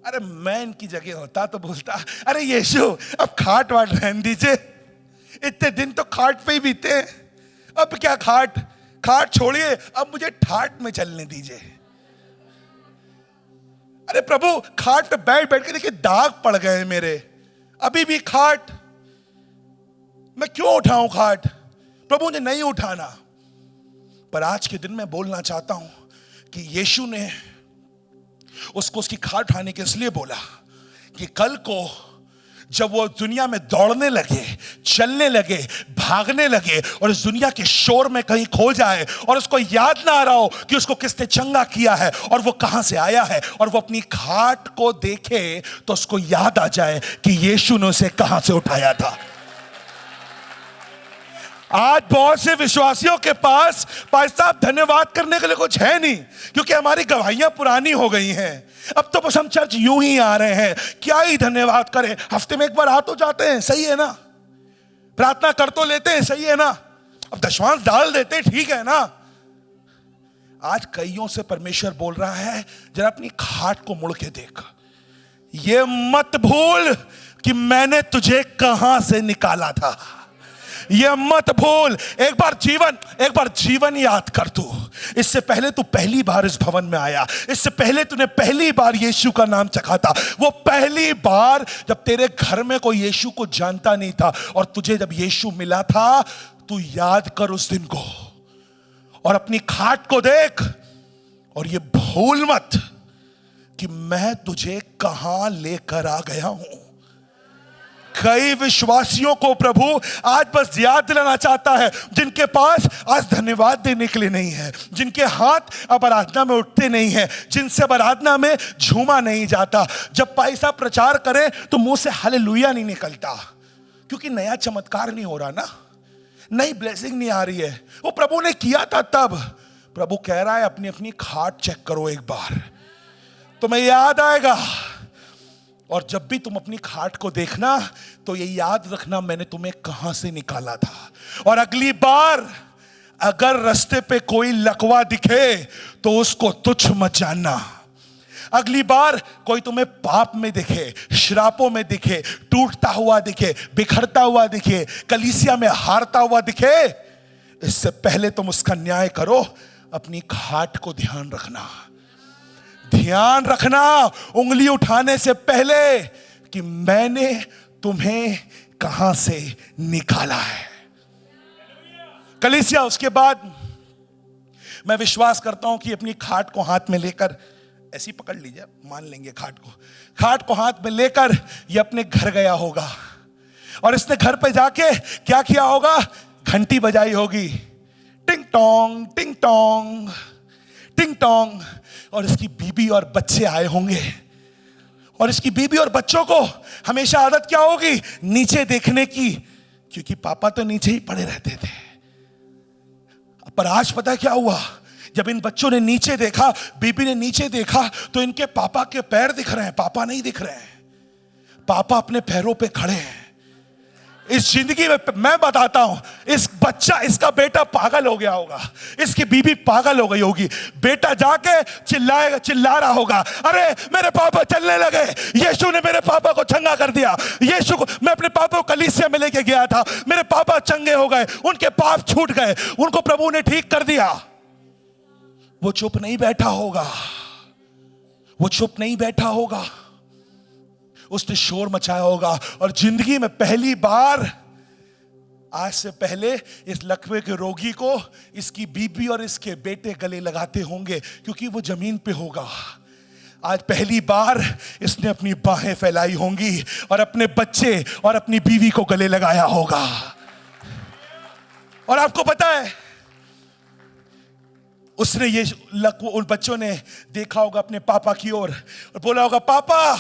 अरे मैं इनकी जगह होता तो बोलता अरे यीशु अब खाट वाट रहने दीजिए, इतने दिन तो खाट पे ही बीते, अब क्या खाट, खाट छोड़िए, अब मुझे ठाट में चलने दीजिए। अरे प्रभु खाट पे बैठ बैठ के देखिए दाग पड़ गए हैं मेरे, अभी भी खाट, मैं क्यों उठाऊं खाट? प्रभु ने नहीं उठाना। पर आज के दिन मैं बोलना चाहता हूं कि यीशु ने उसको उसकी खाट उठाने के इसलिए बोला कि कल को जब वो दुनिया में दौड़ने लगे, चलने लगे, भागने लगे और इस दुनिया के शोर में कहीं खो जाए और उसको याद ना आ रहा हो कि उसको किसने चंगा किया है और वो कहां से आया है, और वो अपनी खाट को देखे तो उसको याद आ जाए कि यीशु ने उसे कहां से उठाया था। आज बहुत से विश्वासियों के पास भाई साहब धन्यवाद करने के लिए कुछ है नहीं, क्योंकि हमारी गवाहियां पुरानी हो गई हैं। अब तो बस हम चर्च यूं ही आ रहे हैं, क्या ही धन्यवाद करें, हफ्ते में एक बार आ तो जाते हैं, सही है ना, प्रार्थना कर तो लेते हैं, सही है ना, अब दशमांश डाल देते हैं, ठीक है ना। आज कईयों से परमेश्वर बोल रहा है जरा अपनी खाट को मुड़ के देख, ये मत भूल कि मैंने तुझे कहां से निकाला था, ये मत भूल। एक बार जीवन याद कर तू। इससे पहले तू पहली बार इस भवन में आया, इससे पहले तूने पहली बार यीशु का नाम चखा था, वो पहली बार जब तेरे घर में कोई यीशु को जानता नहीं था और तुझे जब यीशु मिला था, तू याद कर उस दिन को और अपनी खाट को देख और ये भूल मत कि मैं तुझे कहां लेकर आ गया हूं। कई विश्वासियों को प्रभु आज बस याद दिलाना चाहता है, जिनके पास आज धन्यवाद देने के लिए नहीं है, जिनके हाथ अब आराधना में उठते नहीं है, जिनसे आराधना में झूमा नहीं जाता। जब भाई साहब प्रचार करें तो मुंह से हालेलुया नहीं निकलता, क्योंकि नया चमत्कार नहीं हो रहा ना, नई ब्लेसिंग नहीं आ रही है। वो प्रभु ने किया था तब। प्रभु कह रहा है अपनी अपनी खाट चेक करो एक बार, तुम्हें याद आएगा। और जब भी तुम अपनी खाट को देखना तो ये याद रखना मैंने तुम्हें कहां से निकाला था। और अगली बार अगर रास्ते पे कोई लकवा दिखे तो उसको तुच्छ मत जानना। अगली बार कोई तुम्हें पाप में दिखे, श्रापों में दिखे, टूटता हुआ दिखे, बिखरता हुआ दिखे, कलीसिया में हारता हुआ दिखे, इससे पहले तुम उसका न्याय करो, अपनी खाट को ध्यान रखना। ध्यान रखना उंगली उठाने से पहले कि मैंने तुम्हें कहां से निकाला है। कलीसिया, उसके बाद मैं विश्वास करता हूं कि अपनी खाट को हाथ में लेकर, ऐसी पकड़ लीजिए, मान लेंगे खाट को हाथ में लेकर ये अपने घर गया होगा और इसने घर पे जाके क्या किया होगा? घंटी बजाई होगी, टिंग टोंग टिंग टोंग टिंग टोंग, और इसकी बीबी और बच्चे आए होंगे और इसकी बीबी और बच्चों को हमेशा आदत क्या होगी? नीचे देखने की, क्योंकि पापा तो नीचे ही पड़े रहते थे। पर आज पता क्या हुआ? जब इन बच्चों ने नीचे देखा, बीबी ने नीचे देखा, तो इनके पापा के पैर दिख रहे हैं, पापा नहीं दिख रहे हैं। पापा अपने पैरों पे खड़े हैं। इस जिंदगी में मैं बताता हूं, इस बच्चा, इसका बेटा पागल हो गया होगा, इसकी बीबी पागल हो गई होगी। बेटा जाके चिल्लाएगा, चिल्ला रहा होगा, अरे मेरे पापा चलने लगे, यीशु ने मेरे पापा को चंगा कर दिया, यीशु को, मैं अपने पापा को कलीसिया में लेके गया था, मेरे पापा चंगे हो गए, उनके पाप छूट गए, उनको प्रभु ने ठीक कर दिया। वो चुप नहीं बैठा होगा, वो चुप नहीं बैठा होगा, उसने शोर मचाया होगा। और जिंदगी में पहली बार, आज से पहले इस लकवे के रोगी को इसकी बीबी और इसके बेटे गले लगाते होंगे, क्योंकि वो जमीन पे होगा। आज पहली बार इसने अपनी बाहें फैलाई होंगी और अपने बच्चे और अपनी बीवी को गले लगाया होगा। और आपको पता है, उसने ये उन बच्चों ने देखा होगा अपने पापा की ओर और बोला होगा, पापा,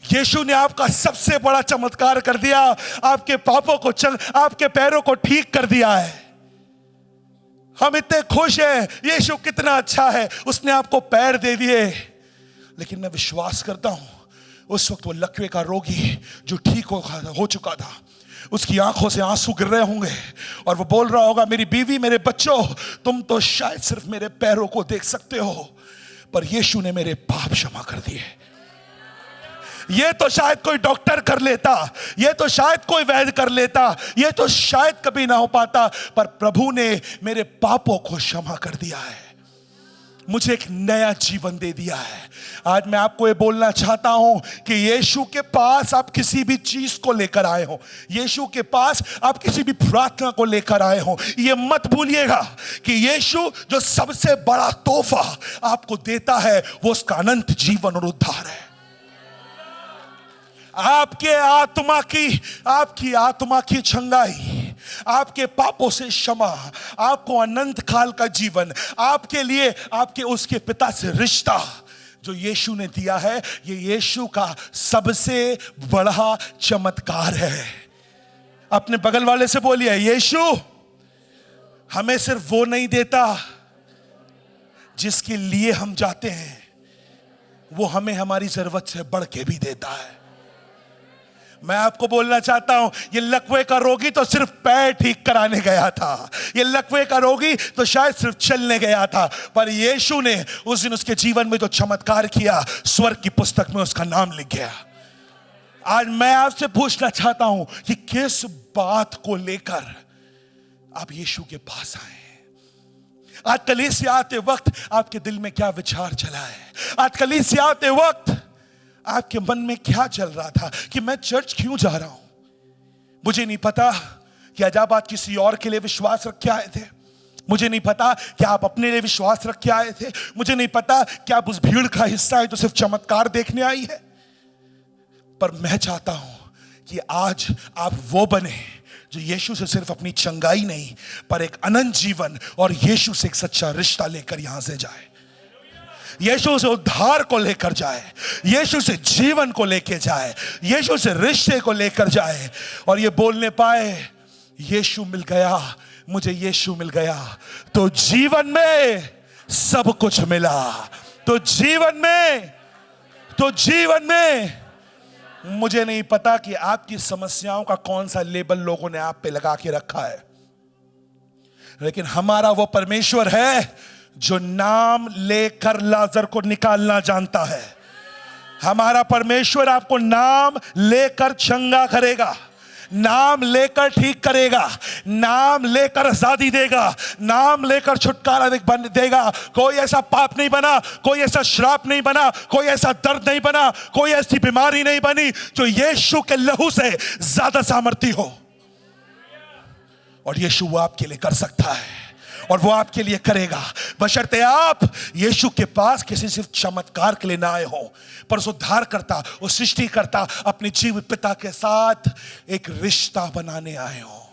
यीशु ने आपका सबसे बड़ा चमत्कार कर दिया, आपके पापों को आपके पैरों को ठीक कर दिया है, हम इतने खुश हैं, यीशु कितना अच्छा है, उसने आपको पैर दे दिए। लेकिन मैं विश्वास करता हूं उस वक्त वो लकवे का रोगी जो ठीक हो चुका था, उसकी आंखों से आंसू गिर रहे होंगे और वो बोल रहा होगा, मेरी बीवी, मेरे बच्चों, तुम तो शायद सिर्फ मेरे पैरों को देख सकते हो, पर यीशु ने मेरे पाप क्षमा कर दिए। ये तो शायद कोई डॉक्टर कर लेता, ये तो शायद कोई वैद्य कर लेता, ये तो शायद कभी ना हो पाता, पर प्रभु ने मेरे पापों को क्षमा कर दिया है, मुझे एक नया जीवन दे दिया है। आज मैं आपको ये बोलना चाहता हूं कि यीशु के पास आप किसी भी चीज को लेकर आए हो, यीशु के पास आप किसी भी प्रार्थना को लेकर आए हो, ये मत भूलिएगा कि यीशु जो सबसे बड़ा तोहफा आपको देता है वो उसका अनंत जीवन और उद्धार है। आपकी आत्मा की छंगाई, आपके पापों से क्षमा, आपको अनंत काल का जीवन, आपके लिए आपके उसके पिता से रिश्ता जो यीशु ने दिया है, ये यीशु का सबसे बड़ा चमत्कार है। अपने बगल वाले से बोलिए, यीशु हमें सिर्फ वो नहीं देता जिसके लिए हम जाते हैं, वो हमें हमारी जरूरत से बढ़ के भी देता है। मैं आपको बोलना चाहता हूं, ये लकवे का रोगी तो सिर्फ पैर ठीक कराने गया था, ये लकवे का रोगी तो शायद सिर्फ चलने गया था, पर यीशु ने उस दिन उसके जीवन में जो चमत्कार किया, स्वर्ग की पुस्तक में उसका नाम लिख गया। आज मैं आपसे पूछना चाहता हूं कि किस बात को लेकर आप यीशु के पास आए। आज कलीसिया आते वक्त आपके दिल में क्या विचार चला है? आज कलीसिया आते वक्त आपके मन में क्या चल रहा था कि मैं चर्च क्यों जा रहा हूं? मुझे नहीं पता कि आज आप किसी और के लिए विश्वास रख के आए थे, मुझे नहीं पता कि आप अपने लिए विश्वास रख के आए थे, मुझे नहीं पता कि आप उस भीड़ का हिस्सा है जो सिर्फ चमत्कार देखने आई है, पर मैं चाहता हूं कि आज आप वो बने जो यीशु से सिर्फ अपनी चंगाई नहीं, पर एक अनंत जीवन और यीशु से एक सच्चा रिश्ता लेकर यहां से जाए, यीशु से उद्धार को लेकर जाए, यीशु से जीवन को लेकर जाए, यीशु से रिश्ते को लेकर जाए और ये बोलने पाए, यीशु मिल गया, मुझे यीशु मिल गया तो जीवन में सब कुछ मिला, तो जीवन में मुझे नहीं पता कि आपकी समस्याओं का कौन सा लेबल लोगों ने आप पे लगा के रखा है, लेकिन हमारा वो परमेश्वर है जो नाम लेकर लाजर को निकालना जानता है। हमारा परमेश्वर आपको नाम लेकर चंगा करेगा, नाम लेकर ठीक करेगा, नाम लेकर आजादी देगा, नाम लेकर छुटकारा देगा। कोई ऐसा पाप नहीं बना, कोई ऐसा श्राप नहीं बना, कोई ऐसा दर्द नहीं बना, कोई ऐसी बीमारी नहीं बनी जो यीशु के लहू से ज्यादा सामर्थी हो। और यीशु वो आपके लिए कर सकता है और वो आपके लिए करेगा, बशर्ते आप यीशु के पास किसी सिर्फ चमत्कार के लिए ना आए हो, पर उस उद्धारकर्ता, उस सृष्टिकर्ता, अपने जीवित पिता के साथ एक रिश्ता बनाने आए हो।